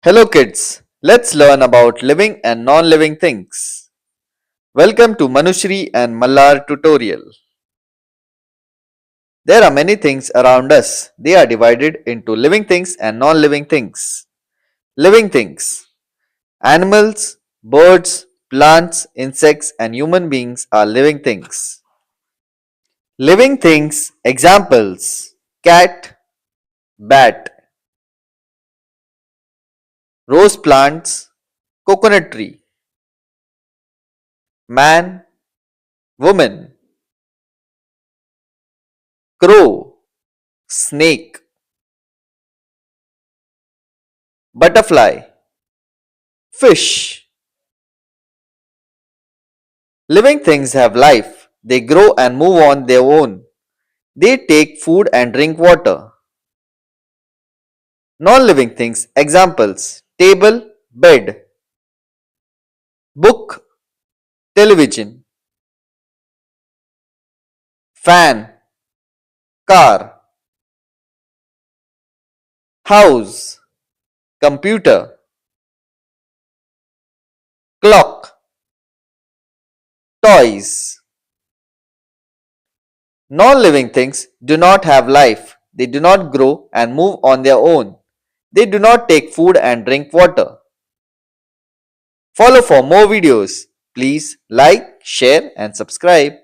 Hello kids, let's learn about living and non-living things. Welcome to Manushri and Mallar tutorial. There are many things around us. They are divided into living things and non-living things. Living things. Animals, birds, plants, insects and human beings are living things. Living things examples: cat, bat, rose plants, coconut tree, man, woman, crow, snake, butterfly, fish. Living things have life. They grow and move on their own. They take food and drink water. Non-living things examples: table, bed, book, television, fan, car, house, computer, clock, toys. Non-living things do not have life. They do not grow and move on their own. They do not take food and drink water. Follow for more videos. Please like, share and subscribe.